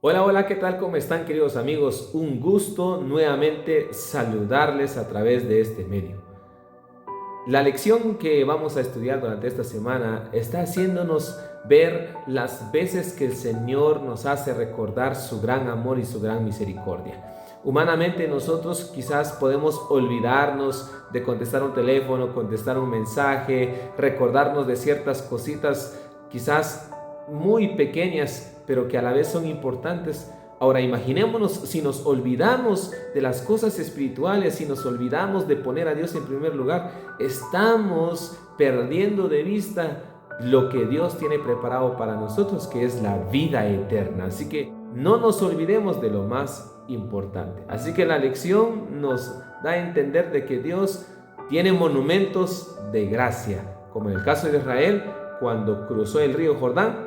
Hola, hola, ¿qué tal? ¿Cómo están, queridos amigos? Un gusto nuevamente saludarles a través de este medio. La lección que vamos a estudiar durante esta semana está haciéndonos ver las veces que el Señor nos hace recordar su gran amor y su gran misericordia. Humanamente nosotros quizás podemos olvidarnos de contestar un teléfono, contestar un mensaje, recordarnos de ciertas cositas quizás muy pequeñas, pero que a la vez son importantes. Ahora imaginémonos si nos olvidamos de las cosas espirituales, si nos olvidamos de poner a Dios en primer lugar, estamos perdiendo de vista lo que Dios tiene preparado para nosotros, que es la vida eterna. Así que no nos olvidemos de lo más importante. Así que la lección nos da a entender de que Dios tiene monumentos de gracia, como en el caso de Israel, cuando cruzó el río Jordán.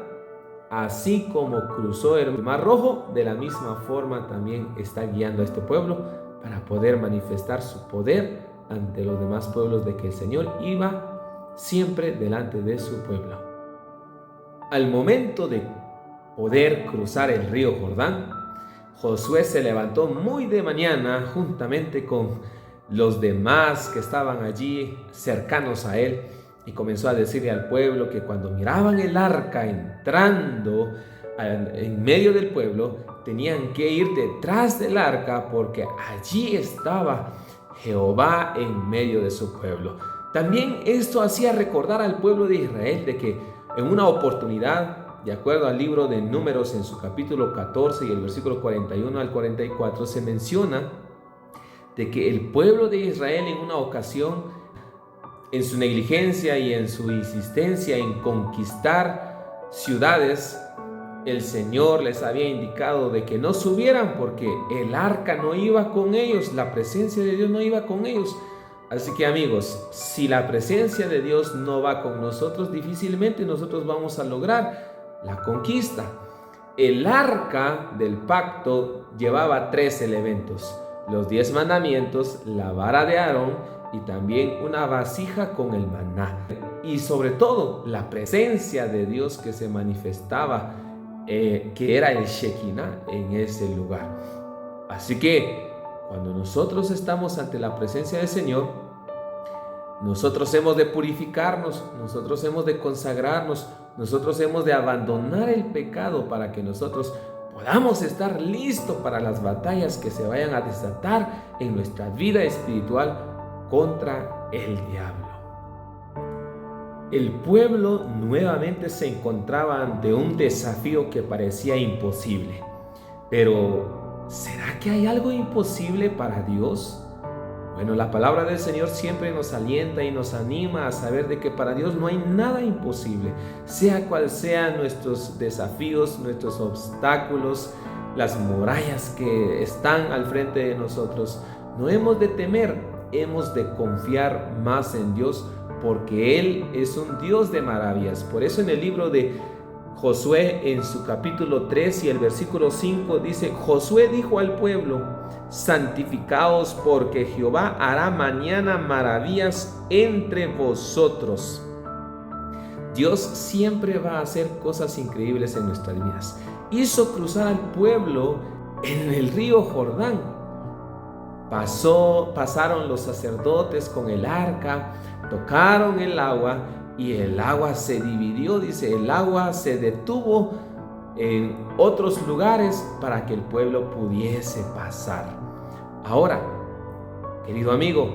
Así como cruzó el Mar Rojo, de la misma forma también está guiando a este pueblo para poder manifestar su poder ante los demás pueblos, de que el Señor iba siempre delante de su pueblo. Al momento de poder cruzar el río Jordán, Josué se levantó muy de mañana juntamente con los demás que estaban allí cercanos a él, y comenzó a decirle al pueblo que cuando miraban el arca entrando en medio del pueblo, tenían que ir detrás del arca porque allí estaba Jehová en medio de su pueblo. También esto hacía recordar al pueblo de Israel de que en una oportunidad, de acuerdo al libro de Números en su capítulo 14 y el versículo 41 al 44, se menciona de que el pueblo de Israel en una ocasión, en su negligencia y en su insistencia en conquistar ciudades, el Señor les había indicado de que no subieran porque el arca no iba con ellos, la presencia de Dios no iba con ellos. Así que, amigos, si la presencia de Dios no va con nosotros, difícilmente nosotros vamos a lograr la conquista. El arca del pacto llevaba 3 elementos: los 10 mandamientos, la vara de Aarón y también una vasija con el maná. Y sobre todo, la presencia de Dios que se manifestaba, que era el Shekinah en ese lugar. Así que cuando nosotros estamos ante la presencia del Señor, nosotros hemos de purificarnos, nosotros hemos de consagrarnos, nosotros hemos de abandonar el pecado para que nosotros podamos estar listos para las batallas que se vayan a desatar en nuestra vida espiritual contra el diablo. El pueblo nuevamente se encontraba ante un desafío que parecía imposible. Pero, ¿será que hay algo imposible para Dios? Bueno, la palabra del Señor siempre nos alienta y nos anima a saber de que para Dios no hay nada imposible, sea cual sean nuestros desafíos, nuestros obstáculos, las murallas que están al frente de nosotros. No hemos de temer, hemos de confiar más en Dios, porque Él es un Dios de maravillas. Por eso en el libro de Josué, en su capítulo 3 y el versículo 5 dice: Josué dijo al pueblo: santificaos, porque Jehová hará mañana maravillas entre vosotros. Dios siempre va a hacer cosas increíbles en nuestras vidas. Hizo cruzar al pueblo en el río Jordán. Pasaron los sacerdotes con el arca, tocaron el agua y el agua se dividió, dice, el agua se detuvo en otros lugares para que el pueblo pudiese pasar. Ahora, querido amigo,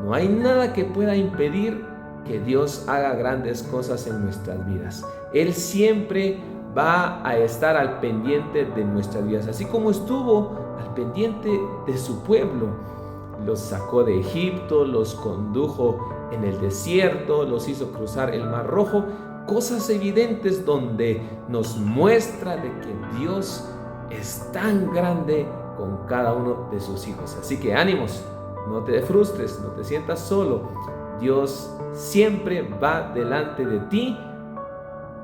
no hay nada que pueda impedir que Dios haga grandes cosas en nuestras vidas. Él siempre va a estar al pendiente de nuestras vidas, así como estuvo al pendiente de su pueblo. Los sacó de Egipto, los condujo en el desierto, los hizo cruzar el Mar Rojo, cosas evidentes donde nos muestra de que Dios es tan grande con cada uno de sus hijos. Así que ánimos, no te frustres, no te sientas solo. Dios siempre va delante de ti,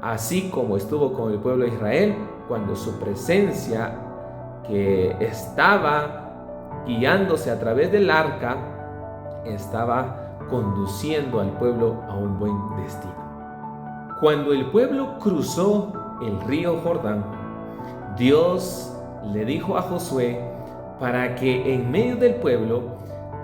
así como estuvo con el pueblo de Israel cuando su presencia, que estaba guiándose a través del arca, estaba conduciendo al pueblo a un buen destino. Cuando el pueblo cruzó el río Jordán, Dios le dijo a Josué para que en medio del pueblo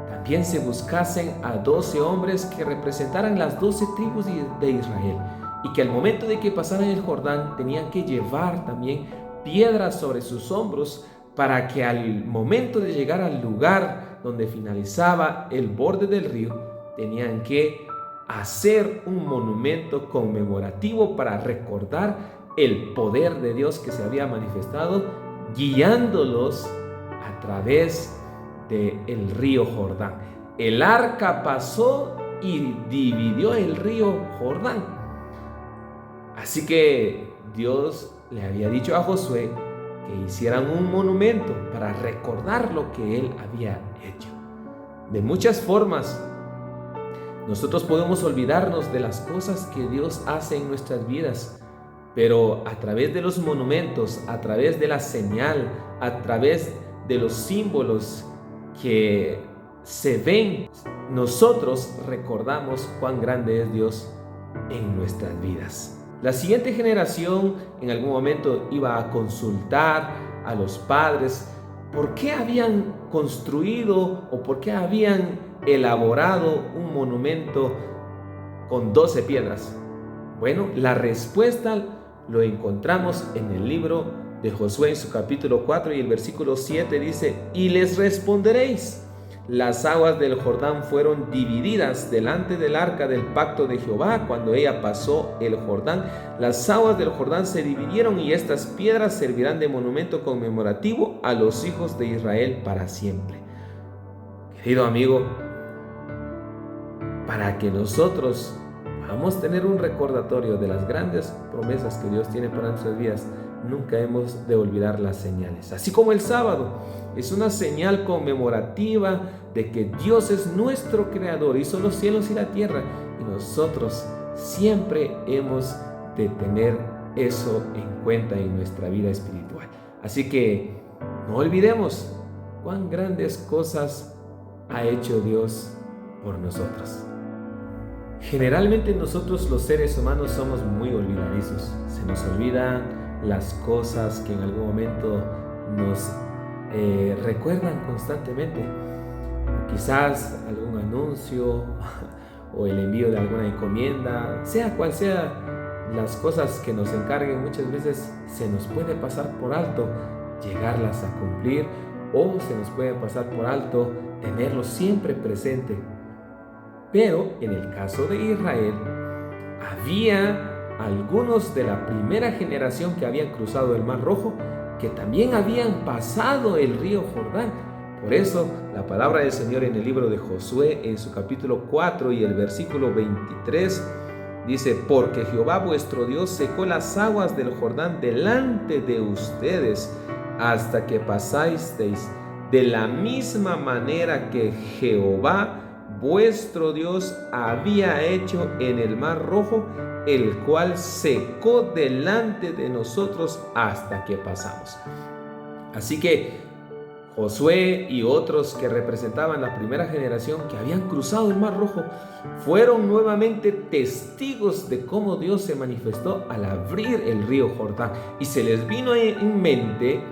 también se buscasen a 12 hombres que representaran las 12 tribus de Israel, y que al momento de que pasaran el Jordán tenían que llevar también piedras sobre sus hombros, para que al momento de llegar al lugar donde finalizaba el borde del río, tenían que hacer un monumento conmemorativo para recordar el poder de Dios que se había manifestado, guiándolos a través del río Jordán. El arca pasó y dividió el río Jordán. Así que Dios le había dicho a Josué que hicieran un monumento para recordar lo que él había hecho. De muchas formas, nosotros podemos olvidarnos de las cosas que Dios hace en nuestras vidas, pero a través de los monumentos, a través de la señal, a través de los símbolos que se ven, nosotros recordamos cuán grande es Dios en nuestras vidas. La siguiente generación en algún momento iba a consultar a los padres por qué habían construido o por qué habían elaborado un monumento con 12 piedras. Bueno, la respuesta lo encontramos en el libro de Josué en su capítulo 4 y el versículo 7 dice: y les responderéis: las aguas del Jordán fueron divididas delante del arca del pacto de Jehová cuando ella pasó el Jordán. Las aguas del Jordán se dividieron y estas piedras servirán de monumento conmemorativo a los hijos de Israel para siempre. Querido amigo, para que nosotros podamos tener un recordatorio de las grandes promesas que Dios tiene para nuestras vidas, nunca hemos de olvidar las señales. Así como el sábado es una señal conmemorativa de que Dios es nuestro creador, hizo los cielos y la tierra, y nosotros siempre hemos de tener eso en cuenta en nuestra vida espiritual. Así que no olvidemos cuán grandes cosas ha hecho Dios por nosotros. Generalmente nosotros los seres humanos somos muy olvidadizos. Se nos olvidan las cosas que en algún momento nos recuerdan constantemente. Quizás algún anuncio o el envío de alguna encomienda, sea cual sea las cosas que nos encarguen, muchas veces se nos puede pasar por alto llegarlas a cumplir, o se nos puede pasar por alto tenerlo siempre presente. Pero en el caso de Israel, había algunos de la primera generación que habían cruzado el Mar Rojo, que también habían pasado el río Jordán. Por eso la palabra del Señor en el libro de Josué, en su capítulo 4 y el versículo 23, dice: porque Jehová vuestro Dios secó las aguas del Jordán delante de ustedes hasta que pasasteis, de la misma manera que Jehová vuestro Dios había hecho en el Mar Rojo, el cual secó delante de nosotros hasta que pasamos. Así que Josué y otros que representaban la primera generación que habían cruzado el Mar Rojo fueron nuevamente testigos de cómo Dios se manifestó al abrir el río Jordán, y se les vino en mente,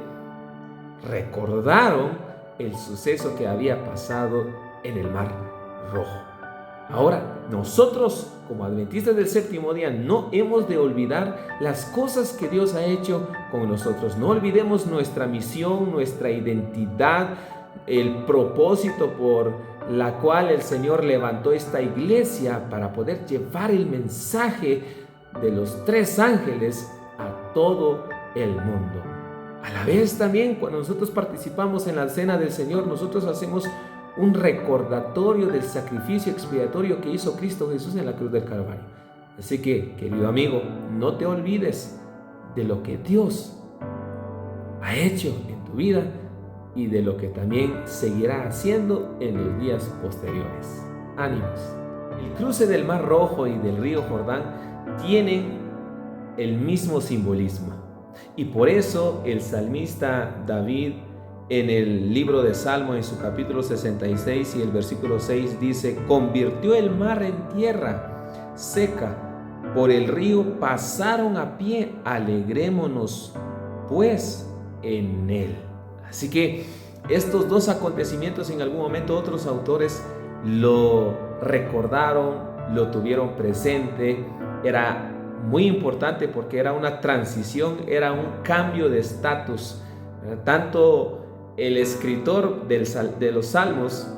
recordaron el suceso que había pasado en el Mar Rojo. Ahora, nosotros como adventistas del séptimo día no hemos de olvidar las cosas que Dios ha hecho con nosotros. No olvidemos nuestra misión, nuestra identidad, el propósito por la cual el Señor levantó esta iglesia para poder llevar el mensaje de los 3 ángeles a todo el mundo. A la vez también, cuando nosotros participamos en la cena del Señor, nosotros hacemos un recordatorio del sacrificio expiatorio que hizo Cristo Jesús en la cruz del Calvario. Así que, querido amigo, no te olvides de lo que Dios ha hecho en tu vida y de lo que también seguirá haciendo en los días posteriores. Ánimos. El cruce del Mar Rojo y del río Jordán tienen el mismo simbolismo, y por eso el salmista David, en el libro de Salmo, en su capítulo 66 y el versículo 6, dice: convirtió el mar en tierra seca, por el río pasaron a pie, alegrémonos pues en él. Así que estos dos acontecimientos en algún momento otros autores lo recordaron, lo tuvieron presente. Era muy importante porque era una transición, era un cambio de estatus. Tanto el escritor de los Salmos,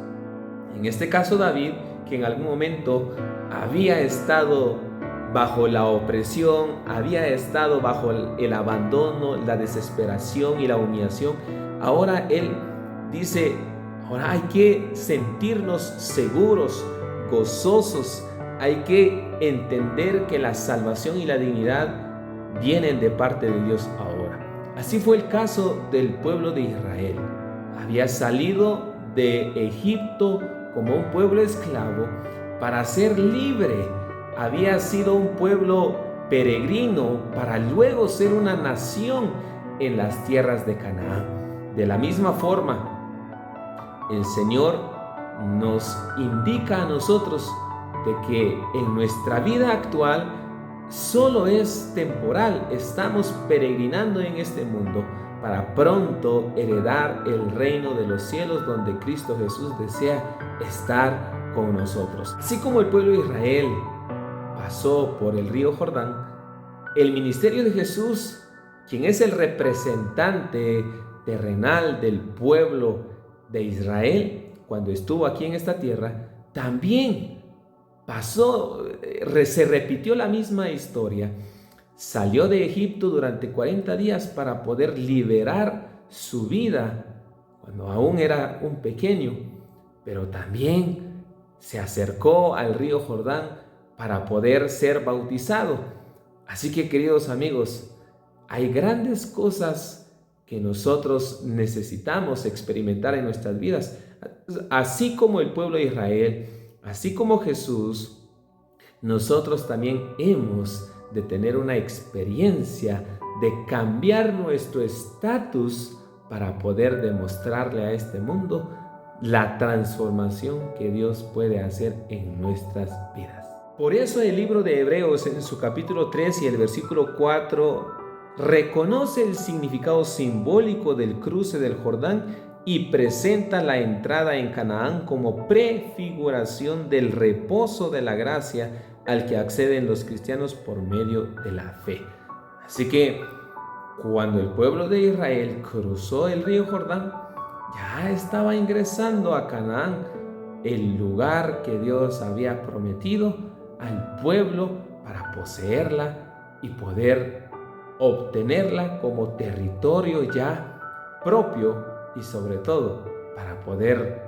en este caso David, que en algún momento había estado bajo la opresión, había estado bajo el abandono, la desesperación y la humillación, ahora él dice, ahora hay que sentirnos seguros, gozosos, hay que entender que la salvación y la dignidad vienen de parte de Dios ahora. Así fue el caso del pueblo de Israel. Había salido de Egipto como un pueblo esclavo para ser libre. Había sido un pueblo peregrino para luego ser una nación en las tierras de Canaán. De la misma forma, el Señor nos indica a nosotros de que en nuestra vida actual solo es temporal. Estamos peregrinando en este mundo para pronto heredar el reino de los cielos, donde Cristo Jesús desea estar con nosotros. Así como el pueblo de Israel pasó por el río Jordán, el ministerio de Jesús, quien es el representante terrenal del pueblo de Israel, cuando estuvo aquí en esta tierra, también pasó, se repitió la misma historia. Salió de Egipto durante 40 días para poder liberar su vida cuando aún era un pequeño, pero también se acercó al río Jordán para poder ser bautizado. Así que, queridos amigos, hay grandes cosas que nosotros necesitamos experimentar en nuestras vidas. Así como el pueblo de Israel, así como Jesús, nosotros también hemos de tener una experiencia de cambiar nuestro estatus para poder demostrarle a este mundo la transformación que Dios puede hacer en nuestras vidas. Por eso el libro de Hebreos, en su capítulo 3 y el versículo 4, reconoce el significado simbólico del cruce del Jordán y presenta la entrada en Canaán como prefiguración del reposo de la gracia al que acceden los cristianos por medio de la fe. Así que cuando el pueblo de Israel cruzó el río Jordán, ya estaba ingresando a Canaán, el lugar que Dios había prometido al pueblo para poseerla y poder obtenerla como territorio ya propio, y sobre todo para poder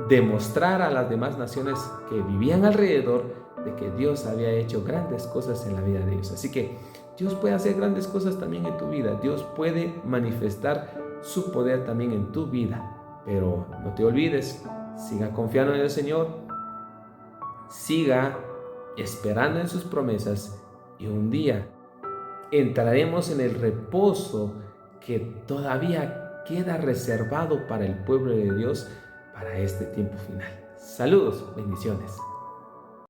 demostrar a las demás naciones que vivían alrededor de que Dios había hecho grandes cosas en la vida de ellos. Así que Dios puede hacer grandes cosas también en tu vida. Dios puede manifestar su poder también en tu vida. Pero no te olvides, siga confiando en el Señor, siga esperando en sus promesas, y un día entraremos en el reposo que todavía queda reservado para el pueblo de Dios para este tiempo final. Saludos, bendiciones.